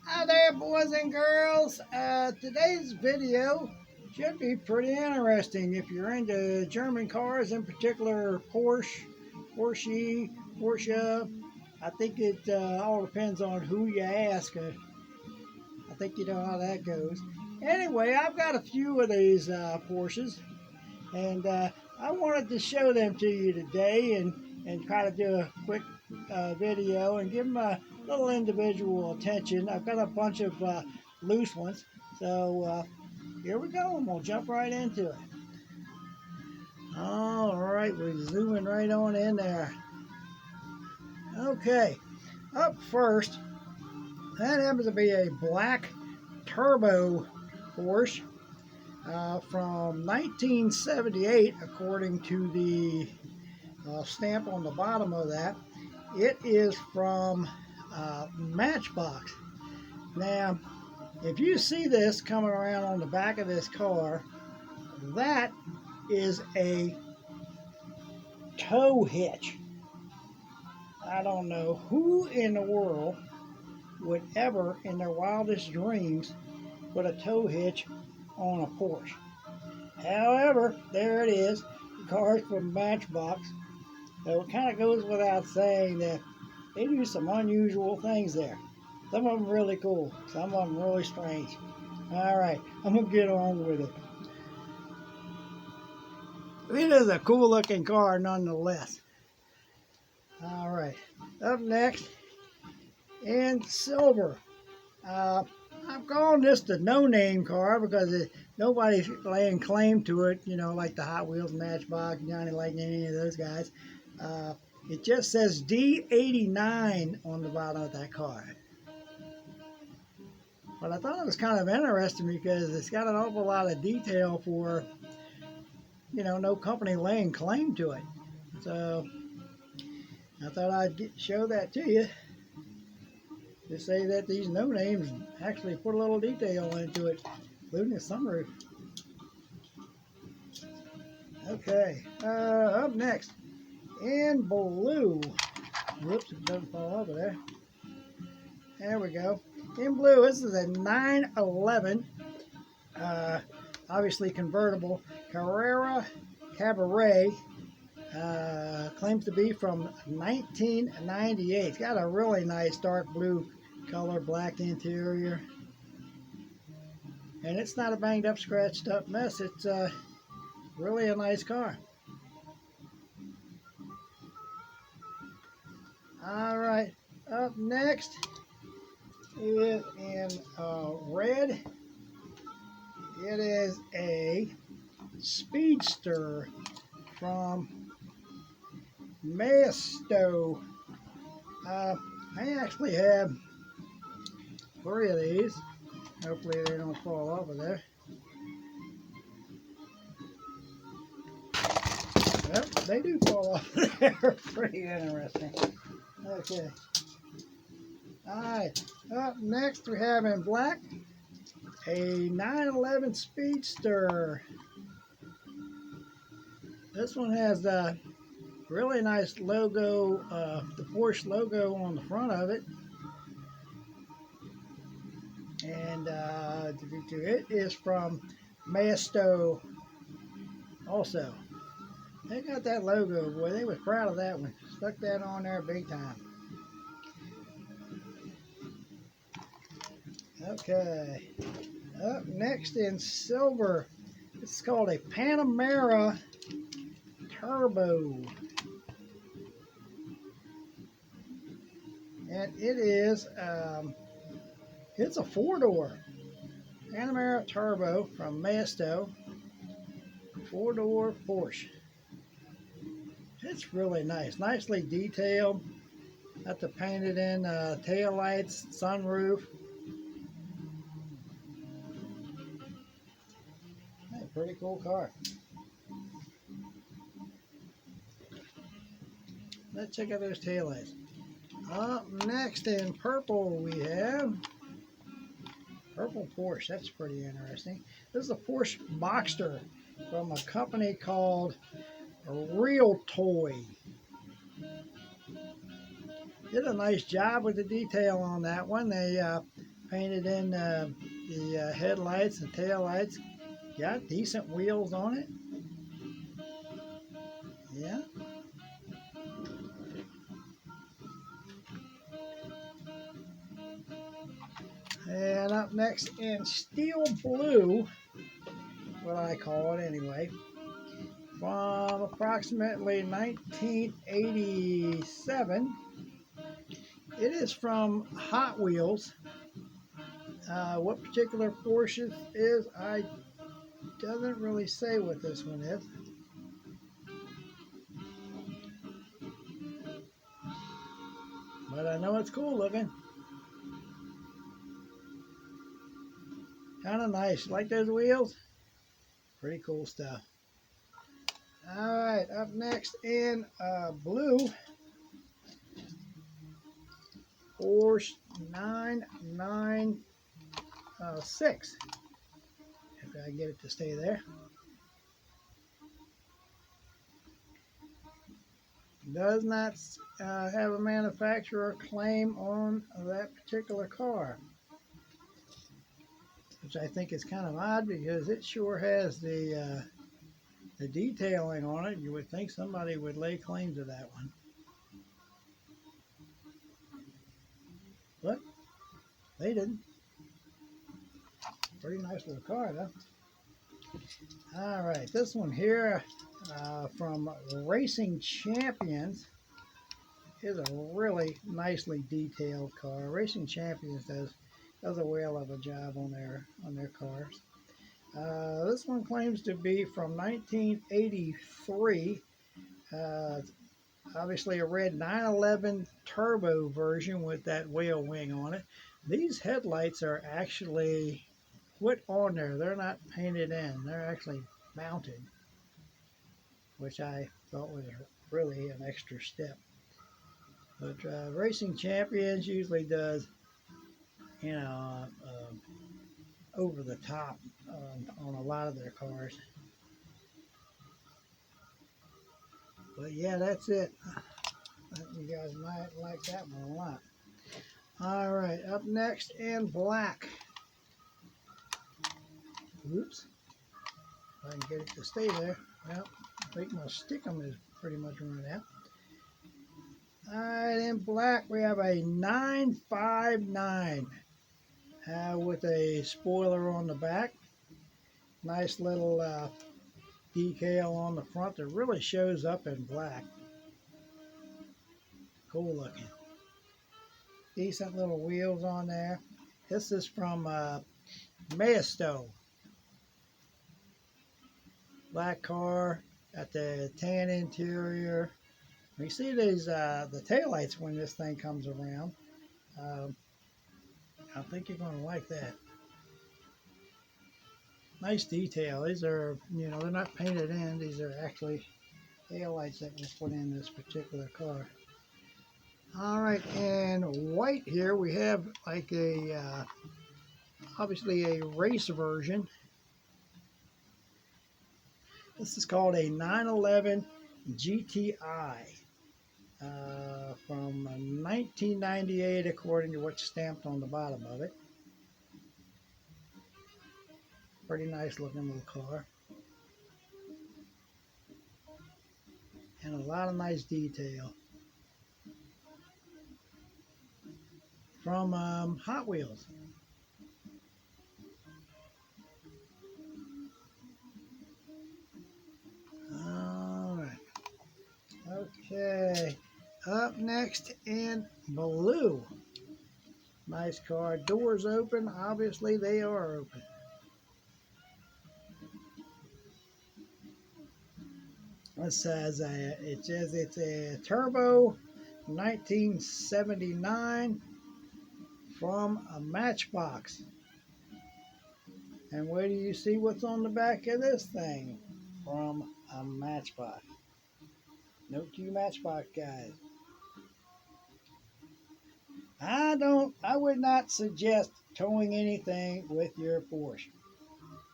Hi there, boys and girls. Today's video should be pretty interesting if you're into German cars, in particular Porsche. I think it all depends on who you ask. I think you know how that goes. Anyway, I've got a few of these Porsches, and I wanted to show them to you today and try to do a quick video and give them a little individual attention. I've got a bunch of loose ones, so here we go, and we'll jump right into it. All right, we're zooming right on in there. Okay, up first, that happens to be a black turbo Porsche from 1978, according to the stamp on the bottom of that. It is from Matchbox. Now, if you see this coming around on the back of this car, that is a tow hitch. I don't know who in the world would ever, in their wildest dreams, put a tow hitch on a Porsche. However, there it is. The car's from Matchbox. So it kind of goes without saying that they do some unusual things there. Some of them really cool, some of them really strange. All right, I'm gonna get on with it. It is a cool looking car nonetheless. All right, up next in silver. I'm calling this the no-name car because nobody's laying claim to it, you know, like the Hot Wheels, Matchbox, Johnny Lightning, any of those guys. It just says D89 on the bottom of that car. But I thought it was kind of interesting because it's got an awful lot of detail for, you know, no company laying claim to it. So I thought I'd show that to you to say that these no names actually put a little detail into it, including the sunroof. Okay, up next in blue. Whoops, it doesn't fall over there. There we go. In blue, this is a 911, obviously convertible, Carrera Cabaret. Claims to be from 1998. It's got a really nice dark blue color, black interior. And it's not a banged up, scratched up mess. It's really a nice car. All right, up next is in red. It is a Speedster from Maesto. I actually have 3 of these. Hopefully they don't fall off of there. Yep, they do fall off of there. Pretty interesting. Okay. Alright, up next we have in black a 911 Speedster. This one has the really nice logo, the Porsche logo on the front of it. And it is from Maesto also. They got that logo, boy. They was proud of that one. Stuck that on there big time. Okay. Up next in silver, it's called a Panamera Turbo. And it is, it's a 4-door Panamera Turbo from Maesto. 4-door Porsche. It's really nice. Nicely detailed. Got the painted in tail lights, sunroof. Hey, pretty cool car. Let's check out those taillights. Up next in purple we have purple Porsche. That's pretty interesting. This is a Porsche Boxster from a company called Real Toy. Did a nice job with the detail on that one. They painted in the headlights and taillights. Got decent wheels on it. Yeah. And up next in steel blue, what I call it anyway, from approximately 1987. It is from Hot Wheels. What particular Porsche is, I doesn't really say what this one is. But I know it's cool looking. Kind of nice. Like those wheels? Pretty cool stuff. Alright, up next in blue, Porsche 996. If I get it to stay there. Does not have a manufacturer claim on that particular car, which I think is kind of odd because it sure has the detailing on it. You would think somebody would lay claim to that one. But they didn't. Pretty nice little car, though. All right, this one here from Racing Champions is a really nicely detailed car. Racing Champions does a whale of a job on their cars. This one claims to be from 1983. Obviously a red 911 turbo version with that whale wing on it. These headlights are actually put on there. They're not painted in. They're actually mounted, which I thought was really an extra step. But Racing Champions usually does, you know, over the top on a lot of their cars. But yeah, that's it. You guys might like that one a lot. All right, up next in black. Oops. If I can get it to stay there. Well, I think my stickum is pretty much run out. All right, in black we have a 959 with a spoiler on the back. Nice little decal on the front that really shows up in black. Cool looking. Decent little wheels on there. This is from Maesto. Black car, got the tan interior. You see these the taillights when this thing comes around. I think you're going to like that. Nice detail. These are, you know, they're not painted in. These are actually taillights that was put in this particular car. All right, and white here we have like a obviously a race version. This is called a 911 GTI from 1998, according to what's stamped on the bottom of it. Pretty nice looking little car. And a lot of nice detail. From Hot Wheels. All right. Okay. Up next in blue. Nice car. Doors open. Obviously, they are open. It says it's a turbo 1979 from a Matchbox. And where do you see what's on the back of this thing? From a Matchbox. Note to you Matchbox guys. I would not suggest towing anything with your Porsche.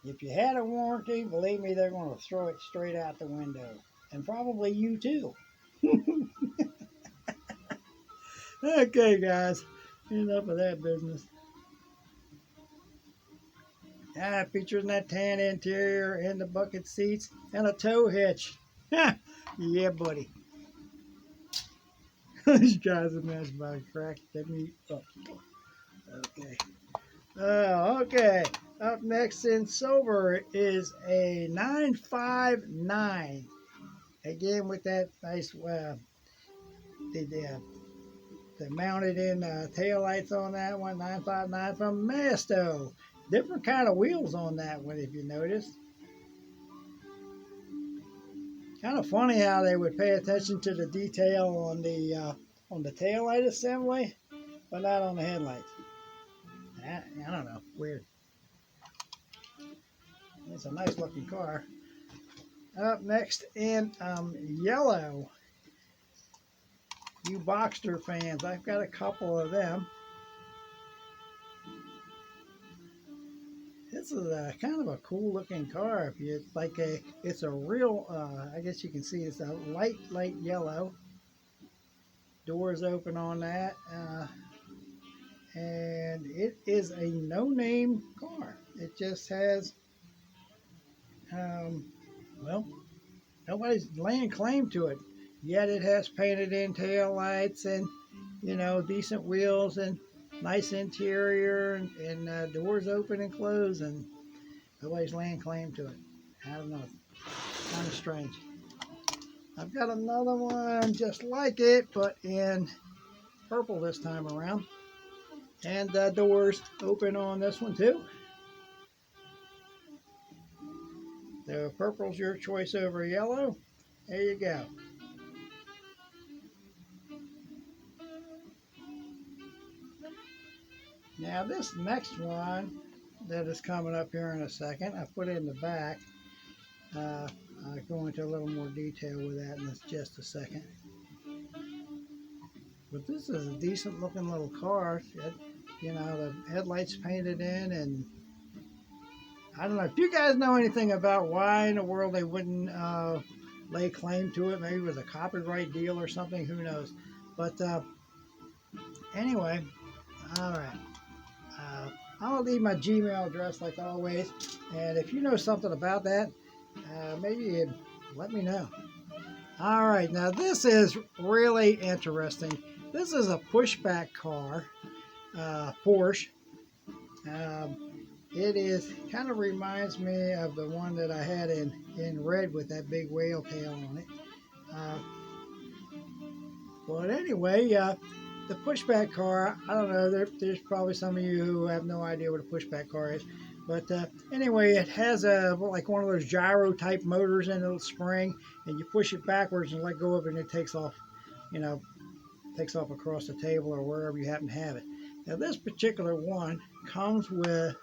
If you had a warranty, believe me, they're going to throw it straight out the window. And probably you too. Okay, guys. Enough of that business. Features that tan interior and the bucket seats and a tow hitch. Yeah, buddy. This guy's a mess by crack. Let me up. Okay. Okay. Up next in silver is a 959. Again with that nice the mounted in tail lights on that one. 959 from Masto. Different kind of wheels on that one, if you noticed. Kind of funny how they would pay attention to the detail on the tail light assembly, but not on the headlights. I don't know. Weird. It's a nice looking car. Up next in yellow, you Boxster fans, I've got a couple of them. This is a kind of a cool looking car. If you like it's a real, I guess you can see it's a light yellow. Doors open on that, and it is a no-name car. It just has, well, nobody's laying claim to it. Yet it has painted in tail lights and, you know, decent wheels and nice interior and doors open and close, and nobody's laying claim to it. I don't know. Kind of strange. I've got another one just like it, but in purple this time around. And the doors open on this one too. So purple's your choice over yellow. There you go. Now this next one that is coming up here in a second, I put it in the back. I'll go into a little more detail with that in just a second. But this is a decent looking little car. You know, the headlights painted in, and I don't know if you guys know anything about why in the world they wouldn't lay claim to it. Maybe it was a copyright deal or something, who knows. But anyway, all right. I'll leave my Gmail address like always, and if you know something about that, maybe you'd let me know. All right, now this is really interesting. This is a pushback car, Porsche. It is kind of reminds me of the one that I had in red with that big whale tail on it. But anyway, the pushback car, I don't know, there's probably some of you who have no idea what a pushback car is. But anyway, it has like one of those gyro type motors in a spring, and you push it backwards and let go of it, and it takes off, you know, takes off across the table or wherever you happen to have it. Now this particular one comes with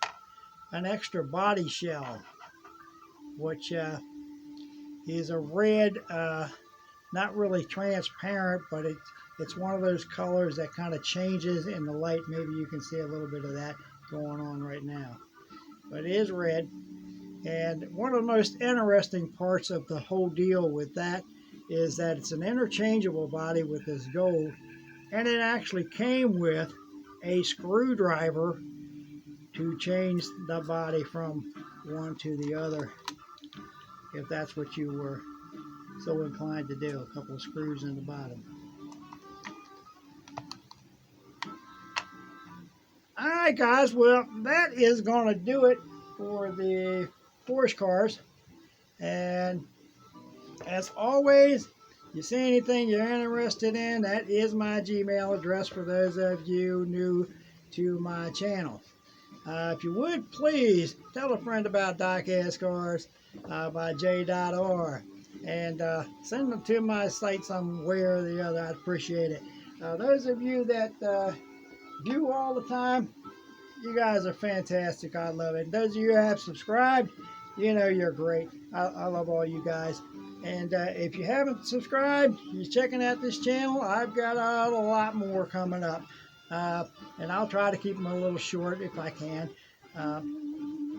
an extra body shell, which is a red, not really transparent, but it's one of those colors that kind of changes in the light. Maybe you can see a little bit of that going on right now. But it is red. And one of the most interesting parts of the whole deal with that is that it's an interchangeable body with this gold. And it actually came with a screwdriver to change the body from one to the other, if that's what you were so inclined to do. A couple of screws in the bottom. Alright guys, well that is going to do it for the Porsche cars. And as always, you see anything you're interested in, that is my Gmail address for those of you new to my channel. If you would, please tell a friend about Diecast Cars by J.R. and send them to my site some way or the other. I'd appreciate it. Those of you that view all the time, you guys are fantastic. I love it. Those of you who have subscribed, you know you're great. I love all you guys. And if you haven't subscribed, you're checking out this channel, I've got a lot more coming up. And I'll try to keep them a little short if I can.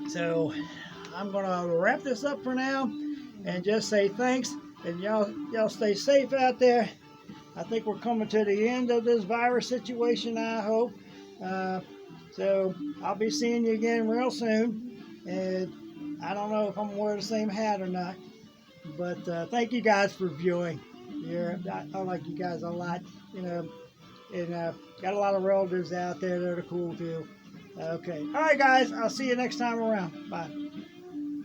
So I'm going to wrap this up for now and just say thanks. And y'all stay safe out there. I think we're coming to the end of this virus situation, I hope. So I'll be seeing you again real soon. And I don't know if I'm gonna wear the same hat or not. But thank you guys for viewing. Here, I like you guys a lot. You know, and got a lot of relatives out there that are cool too. Okay. All right, guys. I'll see you next time around. Bye.